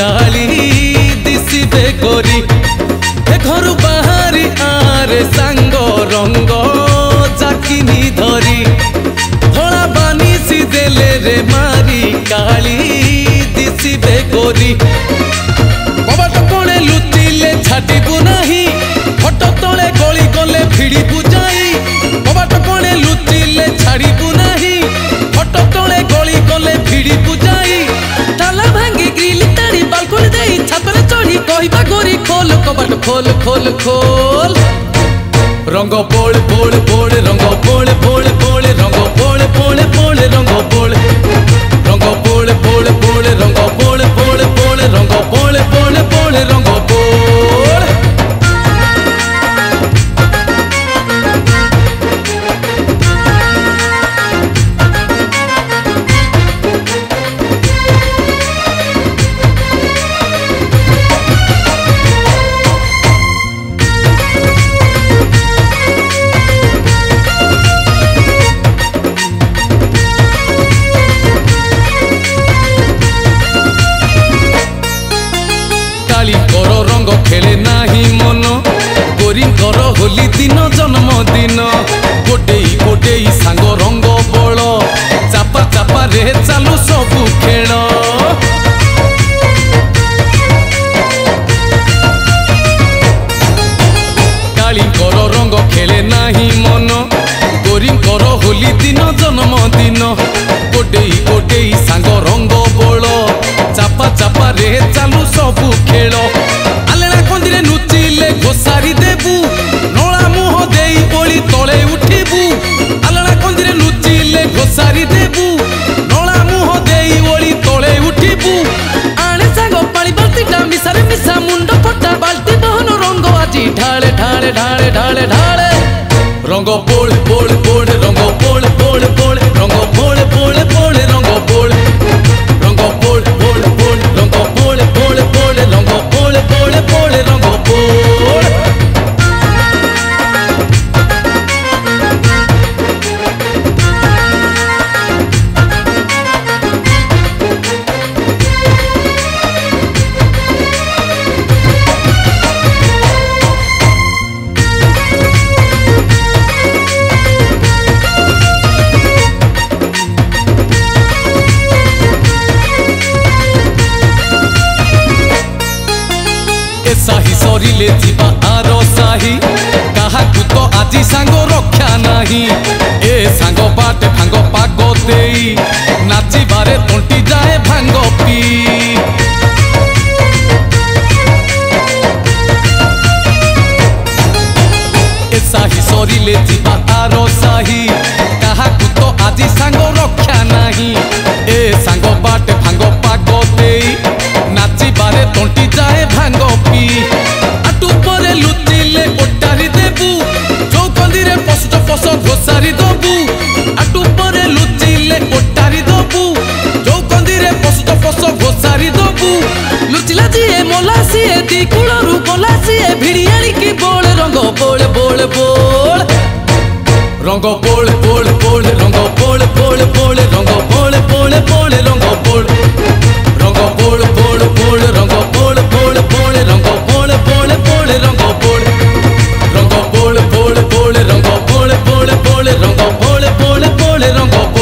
काली दिसिबे गोरी ए घर बाहरी आरे सांग रंग जाकिनी धरी धड़ा बानिसी देले रे मारी काली दिसिबे गोरी कबाट कोणे लुचिले छाटिबु नाही फट तले गली गले भिड़िबु जाई कबाट कोणे लुचिले छाड़िबु नाही फट तले गली गले भिड़िबु जाई ताला भांगी ग्रिल ताड़ी बालकोनी देई छातरे चढ़ी कहिबा गोरी खोल कबाट खोल खोल खोल रंग बोल बोल बोल रंग बोल बोल बोल रंग बोल बोल बोल रंग बोल रंग बोल बोल बोल रंग बोल बोल बोल रंग बोल बोल बोल रंग बोल रंग खेले नाही मन गोरी होली दिन जन्मदिन गोटेई गोटेई सांग रंग बल चापा चापा रे चालू सबू खेल कालीकर रंग खेले नाही मन गोरी होली दिन जन्मदिन गोटेई गोटेई सांग रंग बल चापा चापा रे चालू सबू खेल आलेना कंदिरे नुचिले घोसारी देबू नोला मुह देई बोली तले उठिबू आलेना कंदिरे नुचिले घोसारी देबू नोला मुह देई बोली तले उठिबू आणे सांग पानी बाल्टीटा मिसारे मिसा मुंड फटा बाल्टी बहन रंग आजी ढाळे ढाळे ढाळे ढाळे ढाळे रंग बोल बोल बोल रंग बोल बोल बोल रंग बोल बोल बोल रंग बोल रंग बोल बोल बोल रंग बोल बोल बोल रंग बोल बोल बोल रंग बोल साही सरिले जीवा आरो साही काहाकु तो आजी सांग रक्षा नाही ए सांग बाटे भांग पाग देई नाची बारे तंटी जाए भांग पी ए साही सरिले जीवा आरो साही काहाकु तो आजी सांग रक्षा नाही ए सांग बाटे भांग पाग देई नाची बारे तंटी जाए भांग पी आटू परे लुचिले ओटारी देबू जो कंदिरे पसुट पस घोसारी दबू आटू परे लुचिले ओटारी दबू जो कंदिरे पसुट पस घोसारी दबू लुचिला जिए मोला सिए दी कुळरू गोला सिए भिड़ियारी की बोल रंग बोल बोल बोल रंग बोल बोल बोल रंग बोल बोल बोल रंग बोल बोल बोल रंग बोल रंग बोल बोल बोल रंग बोल बोल बोल रंग बोल बोल बोल रंग बोल रंग बोल बोल बोल रंग बोल बोल बोल रंग बोल बोल बोल रंग बोल